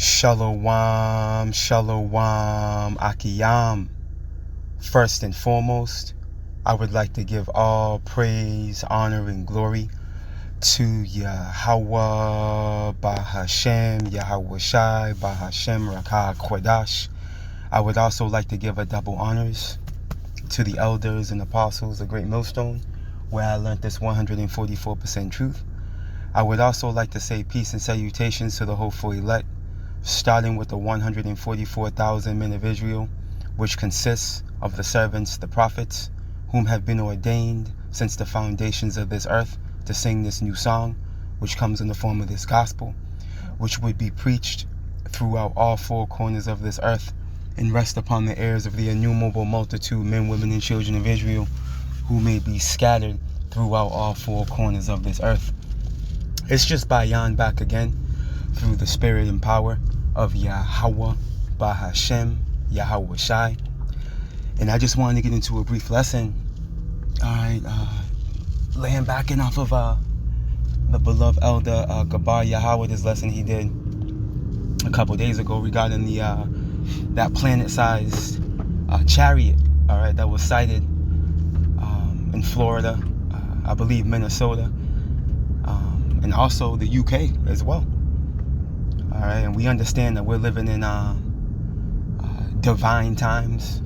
Shalom, shalom, akiyam. First and foremost, I would like to give all praise, honor, and glory to Yahweh, Bahashem, Yahweh Shai, Bahashem, Rakah Kodash. I would also like to give a double honors to the elders and apostles of Great Millstone, where I learned this 144% truth. I would also like to say peace and salutations to the hopeful elect, starting with the 144,000 men of Israel, which consists of the servants, the prophets, whom have been ordained since the foundations of this earth to sing this new song, which comes in the form of this gospel, which would be preached throughout all four corners of this earth and rest upon the ears of the innumerable multitude, men, women, and children of Israel, who may be scattered throughout all four corners of this earth. It's just Bayan back again through the spirit and power of Yahweh, Bahashem, Yahweh Shai. And I just wanted to get into a brief lesson. Alright, laying back in off of the beloved elder Gabar Yahweh, this lesson he did a couple days ago regarding the that planet-sized chariot, alright, that was sighted in Florida, I believe Minnesota, and also the UK as well. All right, and we understand that we're living in divine times.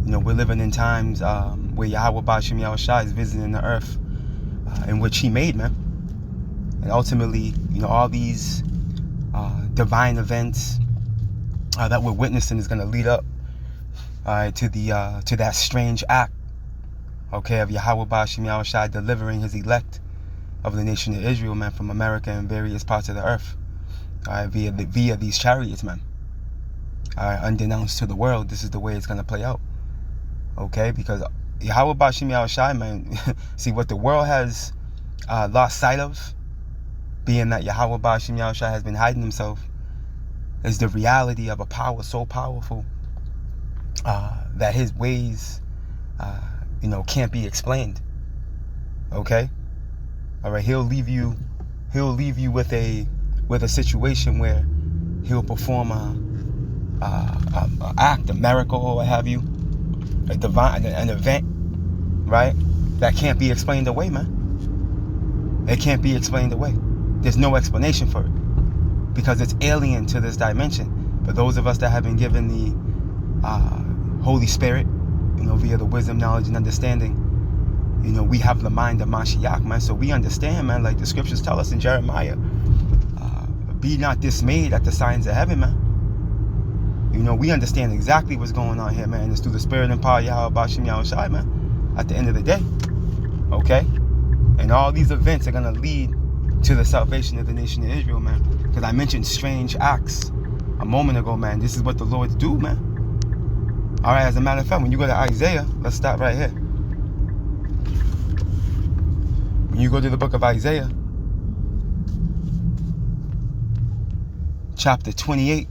You know, we're living in times where Yahweh Ba'ashem Yahweh Shai is visiting the earth in which he made, man. And ultimately, you know, all these divine events that we're witnessing is going to lead up to that strange act, okay, of Yahweh Ba'ashem Yahweh Shai delivering his elect of the nation of Israel, man, from America and various parts of the earth. Via these chariots, man. Unbeknownst to the world, this is the way it's going to play out. Okay? Because Yahweh Ba'ashem Yahweh Shai, man, see what the world has lost sight of, being that Yahweh Ba'ashem Yahweh Shai has been hiding himself, is the reality of a power so powerful that his ways, can't be explained. Okay? All right, he'll leave you with a situation where he'll perform a act, a miracle, or what have you, an event, right, that can't be explained away, man. It can't be explained away. There's no explanation for it because it's alien to this dimension. But those of us that have been given the Holy Spirit, via the wisdom, knowledge, and understanding, we have the mind of Mashiach, man. So we understand, man, like the scriptures tell us in Jeremiah, be not dismayed at the signs of heaven, man. We understand exactly what's going on here, man. It's through the spirit and power of Yahweh Ba'ashem Yahweh Shai, man, at the end of the day. Okay? And all these events are going to lead to the salvation of the nation of Israel, man. Because I mentioned strange acts a moment ago, man. This is what the Lords do, man. All right, as a matter of fact, when you go to Isaiah, let's stop right here. When you go to the book of Isaiah, chapter 28,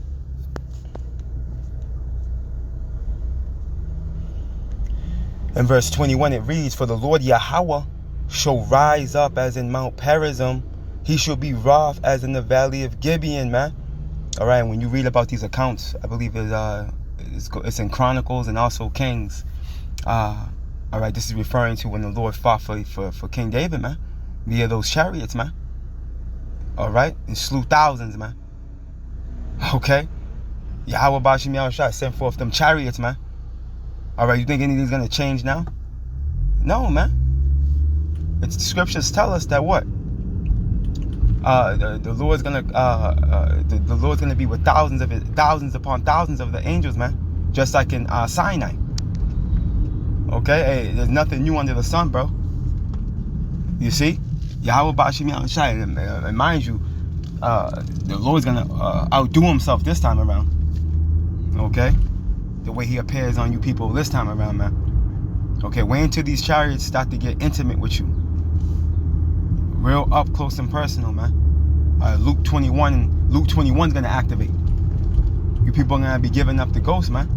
and verse 21, it reads, "For the Lord Yahweh shall rise up as in Mount Perazim, he shall be wroth as in the valley of Gibeon," man. All right, when you read about these accounts, I believe it's in Chronicles and also Kings. All right, this is referring to when the Lord fought for King David, man, via those chariots, man. All right, and slew thousands, man. Okay, Yahweh Ba'ashem Yahweh Shai sent forth them chariots, man. All right, you think anything's gonna change now? No, man. It's the scriptures tell us that what? The Lord's gonna the Lord's gonna be with thousands upon thousands of the angels, man, just like in Sinai. Okay, hey, there's nothing new under the sun, bro. You see, Yahweh Ba'ashem Yahweh Shai, and mind you, the Lord's gonna outdo himself this time around. Okay, the way he appears on you people this time around, man. Okay, wait until these chariots start to get intimate with you, real up close and personal, man. Luke 21's gonna activate. You people are gonna be giving up the ghost, man,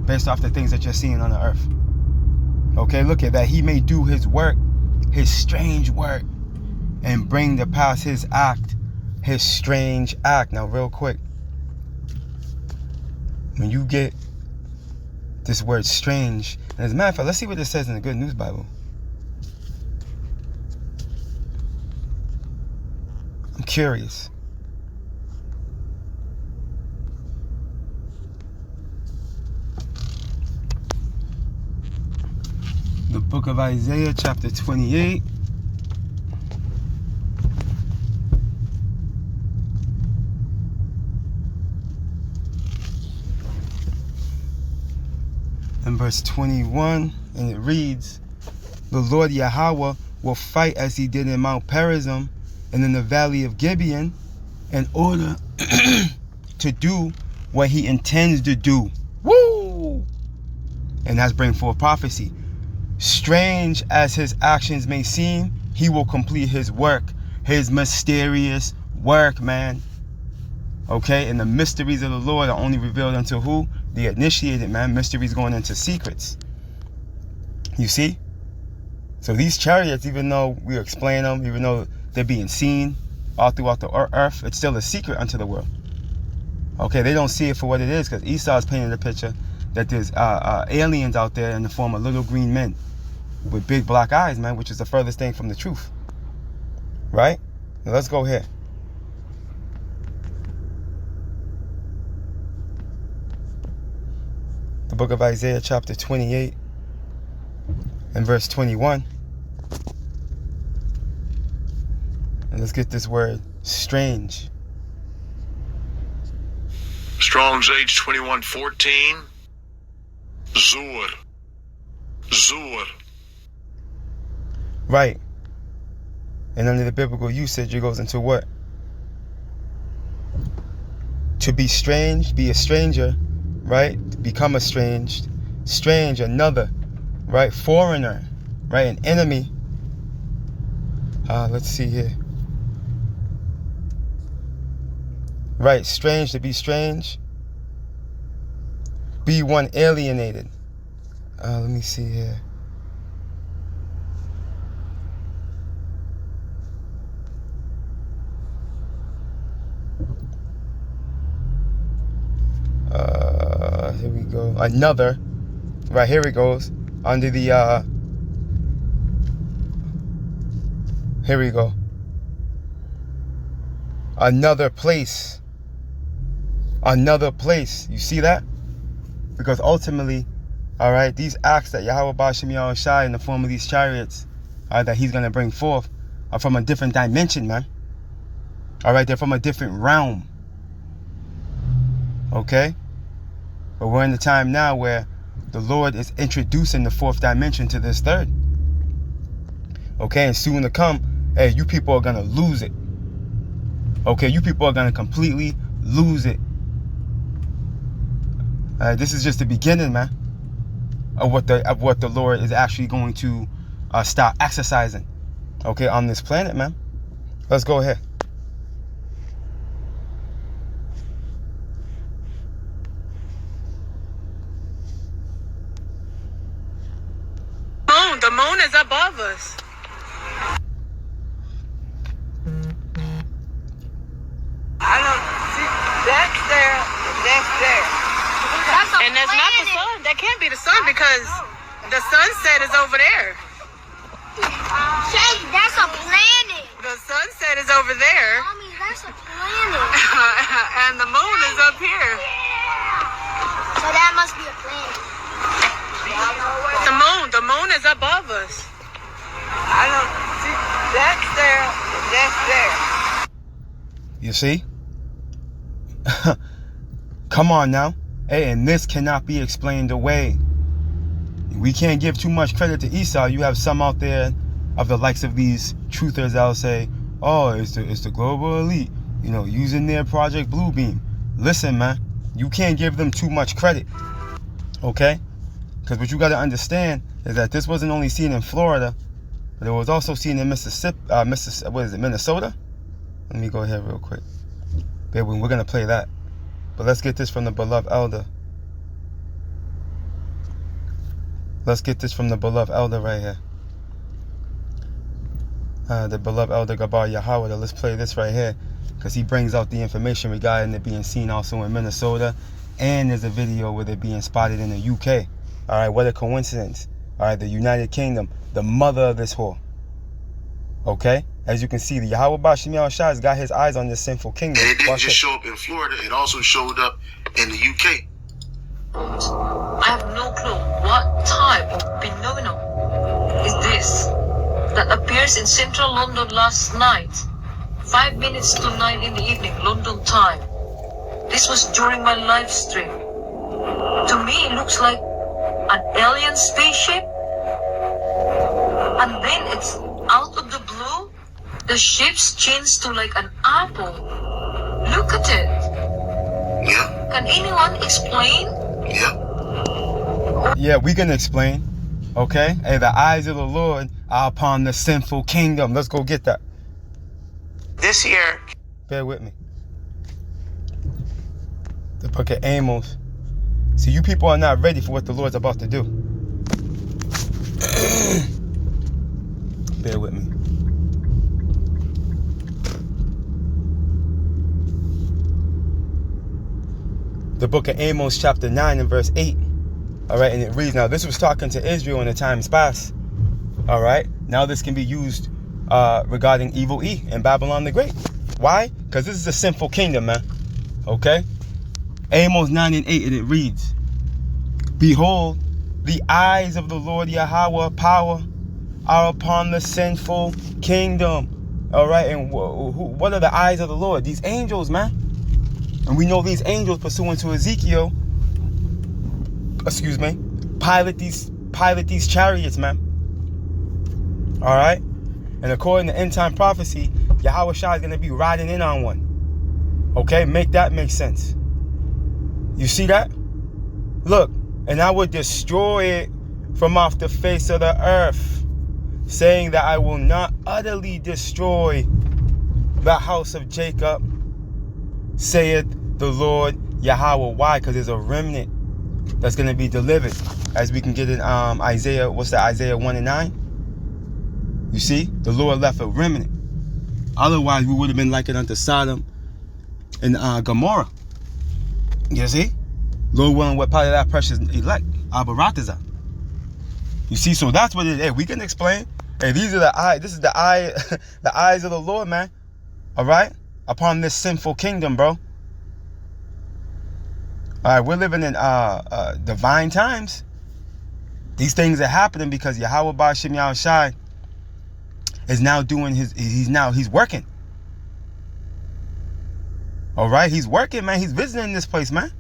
based off the things that you're seeing on the earth. Okay, look at that. He may do his work, his strange work, and bring to pass his act, his strange act. Now, real quick, when you get this word strange, and as a matter of fact, let's see what it says in the Good News Bible. I'm curious. The book of Isaiah, chapter 28. And verse 21, and it reads, the Lord Yahweh will fight as he did in Mount Perazim and in the valley of Gibeon in order to do what he intends to do. Woo! And that's bring forth prophecy. Strange as his actions may seem, he will complete his work, his mysterious work, man. Okay, and the mysteries of the Lord are only revealed unto who? The initiated, man. Mysteries going into secrets. You see? So these chariots, even though we explain them, even though they're being seen all throughout the earth, it's still a secret unto the world. Okay, they don't see it for what it is, because Esau's painting the picture that there's aliens out there in the form of little green men with big black eyes, man, which is the furthest thing from the truth. Right? Now let's go here. The book of Isaiah, chapter 28, and verse 21. And let's get this word, strange. Strong's H2114. Zur. Zur. Right. And under the biblical usage, it goes into what? To be strange, be a stranger, right? To become estranged. Strange, another, right? Foreigner, right? An enemy. Let's see here. Right, strange, to be strange. Be one alienated. Let me see here. Here we go. Another. Right, here it goes. Under the, here we go. Another place. Another place. You see that? Because ultimately, all right, these acts that Yahweh Ba'ashem Yahushai in the form of these chariots that he's going to bring forth are from a different dimension, man. All right, they're from a different realm. Okay? But we're in the time now where the Lord is introducing the fourth dimension to this third. Okay, and soon to come, hey, you people are going to lose it. Okay, you people are going to completely lose it. This is just the beginning, man, of what the Lord is actually going to start exercising, okay, on this planet, man. Let's go ahead. The moon is above us. I don't see. That's there. That's there. And that's not the sun. That can't be the sun because the sunset is over there. Jake, that's a planet. The sunset is over there. Mommy, that's a planet. And the moon is up here. So that must be a planet. The moon is above us. I don't see. That's there. That's there. You see? Come on now. Hey, and this cannot be explained away. We can't give too much credit to Esau. You have some out there of the likes of these truthers that'll say, oh, it's the global elite, you know, using their Project Bluebeam. Listen, man, you can't give them too much credit. Okay? Because what you got to understand is that this wasn't only seen in Florida, but it was also seen in Minnesota? Let me go ahead real quick. Baby, we're going to play that. But let's get this from the beloved elder. Let's get this from the beloved elder right here. The beloved elder Gabar Yahweh. Let's play this right here, because he brings out the information regarding it being seen also in Minnesota And there's a video with it being spotted in the UK. All right, what a coincidence. All right, the United Kingdom, the mother of this whore. Okay, as you can see, the Yahweh Bashim Yahushua has got his eyes on this sinful kingdom. And it didn't just show up in Florida, it also showed up in the UK. I have no clue what type of phenomenon is this that appears in central London last night, 5 minutes to 9 in the evening, London time. This was during my live stream. To me, it looks like an alien spaceship. And then it's out of the blue. The ship's changed to like an apple. Look at it. Yeah. Can anyone explain? Yeah, we can explain. Okay? Hey, the eyes of the Lord are upon the sinful kingdom. Let's go get that. This year. Bear with me. The book of Amos. See, you people are not ready for what the Lord's about to do. Bear with me. The book of Amos chapter 9 and verse 8. All right, and it reads, now this was talking to Israel in the times past. All right, now this can be used regarding evil E and Babylon the Great. Why? Because this is a sinful kingdom, man. Okay? Amos 9 and 8, and it reads, behold, the eyes of the Lord Yahweh power are upon the sinful kingdom. All right, and what are the eyes of the Lord? These angels, man. And we know these angels, pursuant to Ezekiel, pilot these chariots, man. All right? And according to end time prophecy, Yahweh Shah is going to be riding in on one. Okay? Make that make sense. You see that? Look, and I will destroy it from off the face of the earth, saying that I will not utterly destroy the house of Jacob, saith the Lord Yahweh. Why? Because there's a remnant that's going to be delivered, as we can get in Isaiah, Isaiah 1 and 9. You see, the Lord left a remnant. Otherwise, we would have been like it unto Sodom and Gomorrah. You see, Lord willing, what part of that precious elect, Abaratazah. You see, so that's what it is. Hey, we can explain. Hey, these are the eyes. This is the eye, the eyes of the Lord, man. All right, upon this sinful kingdom, bro. All right, we're living in divine times. These things are happening because Yahweh Bashim Yahushai is now doing he's working. All right, he's working, man. He's visiting this place, man.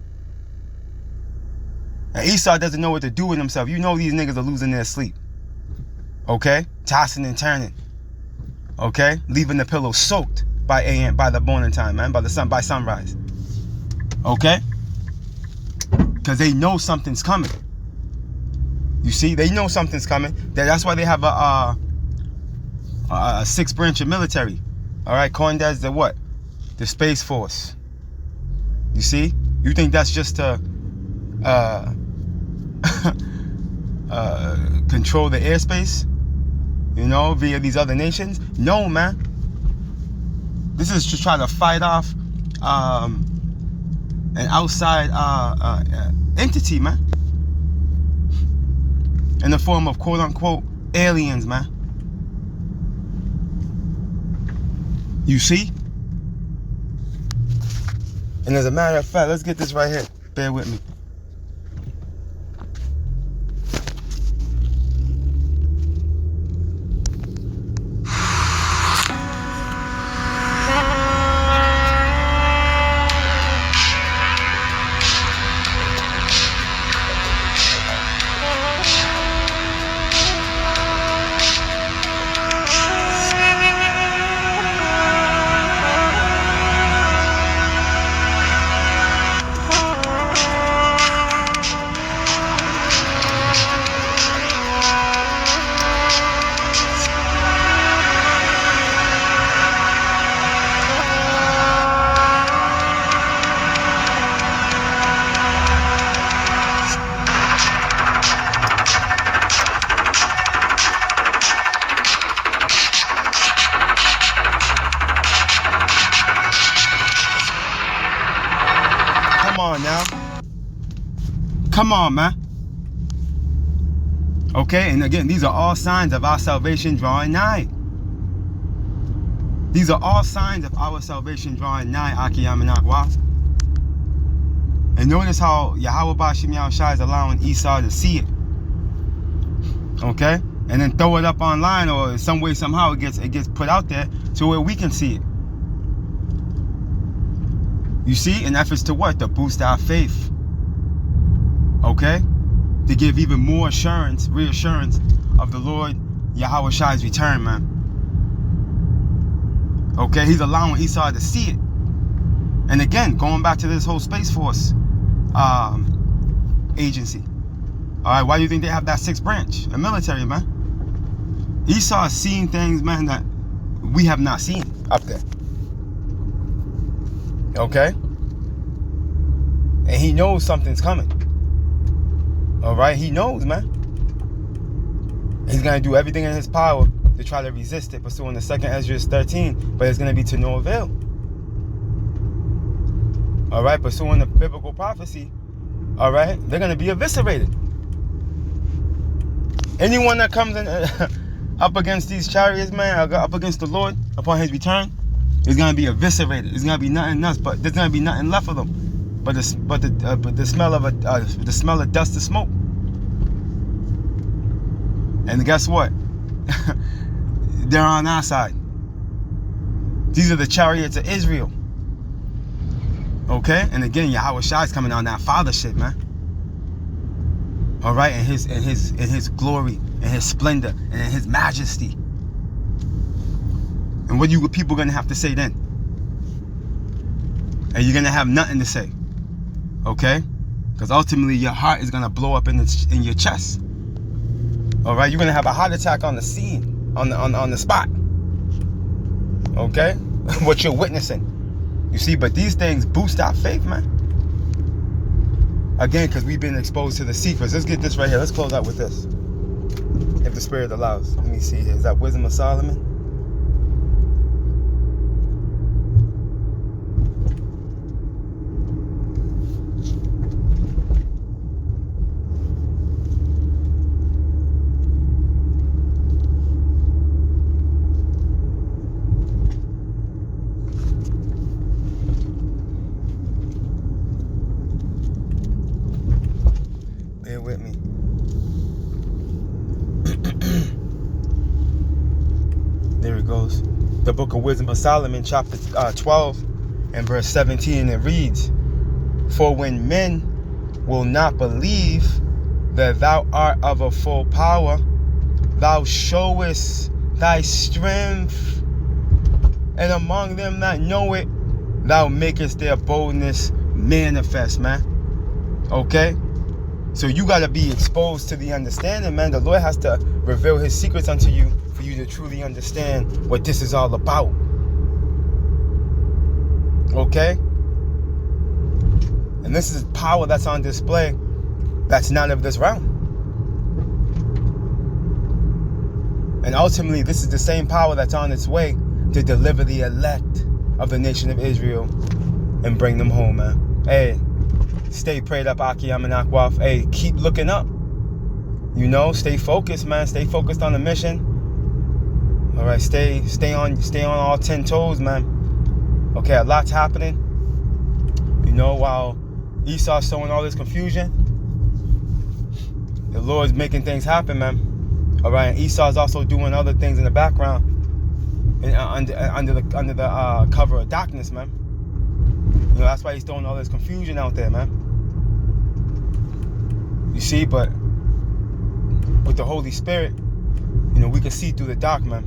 And Esau doesn't know what to do with himself. You know these niggas are losing their sleep. Okay, tossing and turning. Okay, leaving the pillow soaked by the morning time, man, by sunrise. Okay. Because they know something's coming. You see, they know something's coming. That's why they have a 6th branch of military. All right, coined as the what? The Space Force. You see? You think that's just to control the airspace? You know, via these other nations? No, man. This is to try to fight off an outside entity, man, in the form of quote-unquote aliens, man. You see? And as a matter of fact, let's get this right here. Bear with me. Come on, man. Okay, and again, these are all signs of our salvation drawing nigh. These are all signs of our salvation drawing nigh, Akiyam and Akwaf. And notice how Yahweh Bashim Yahushua is allowing Esau to see it. Okay? And then throw it up online, or some way, somehow it gets put out there to where we can see it. You see? In efforts to what? To boost our faith. Okay? To give even more reassurance of the Lord Yahweh's return, man. Okay? He's allowing Esau to see it. And again, going back to this whole Space Force agency. Alright, why do you think they have that 6th branch? The military, man. Esau is seeing things, man, that we have not seen up there. Okay? And he knows something's coming. Alright? He knows, man. He's going to do everything in his power to try to resist it, pursuing the 2nd Ezra 13, but it's going to be to no avail. Alright? Pursuing the biblical prophecy, alright? They're going to be eviscerated. Anyone that comes in up against these chariots, man, up against the Lord upon his return, is gonna be eviscerated. It's gonna be nothing else, but there's gonna be nothing left of them, but the smell of the smell of dust and smoke. And guess what? They're on our side. These are the chariots of Israel. Okay, and again, Yahweh Shai is coming on that father shit, man. All right, in his glory, in his splendor, and in his majesty. And what you people gonna have to say then? And you're gonna have nothing to say, okay? Because ultimately your heart is gonna blow up in your chest. All right, you're gonna have a heart attack on the scene, on the spot. Okay, what you're witnessing. You see, but these things boost our faith, man. Again, because we've been exposed to the secrets. Let's get this right here. Let's close out with this, if the Spirit allows. Let me see here. Is that Wisdom of Solomon? With me. There it goes. The Book of Wisdom of Solomon, chapter 12 and verse 17. It reads, "For when men will not believe that thou art of a full power, thou showest thy strength, and among them that know it, thou makest their boldness manifest," man. Okay? So you got to be exposed to the understanding, man. The Lord has to reveal his secrets unto you for you to truly understand what this is all about. Okay? And this is power that's on display that's not of this realm. And ultimately, this is the same power that's on its way to deliver the elect of the nation of Israel and bring them home, man. Hey. Stay prayed up, Akiyam and Akwaf. Hey, keep looking up. You know, stay focused, man. Stay focused on the mission. All right, stay on all 10 toes, man. Okay, a lot's happening. You know, while Esau's sowing all this confusion, the Lord's making things happen, man. All right, and Esau's also doing other things in the background, under the cover of darkness, man. You know, that's why he's throwing all this confusion out there, man. You see, but with the Holy Spirit, you know, we can see through the dark, man.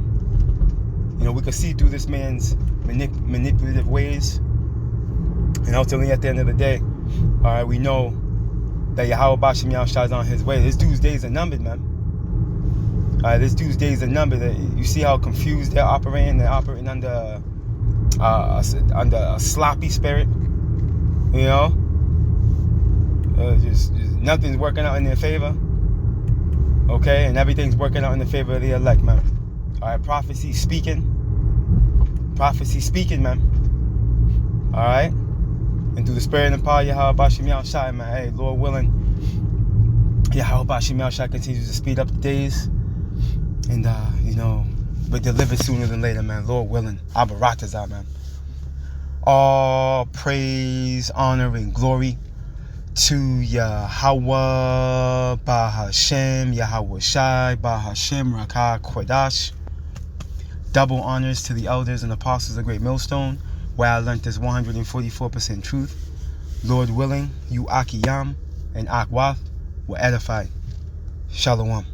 You know, we can see through this man's manipulative ways. And ultimately, at the end of the day, all right, we know that Yahweh Bashim Yahushua is on his way. This dude's days are numbered, man. All right, this dude's days are numbered. You see how confused they're operating? They're operating under a sloppy spirit, you know. Just nothing's working out in their favor. Okay, and everything's working out in the favor of the elect, man. All right, prophecy speaking, man. All right, and through the Spirit and power of Yahweh Bashim Yahushua, man. Hey, Lord willing, Yahweh Bashim Yahushua continues to speed up the days. And, you know, we're delivered sooner than later, man. Lord willing. Abaratazah, man. All praise, honor, and glory to Yahweh Bahashem, Yahweh Shai, Bahashem, Rakah Kodash. Double honors to the elders and apostles of Great Millstone, where I learned this 144% truth. Lord willing, you Akiyam and Akwath will edify. Shalom.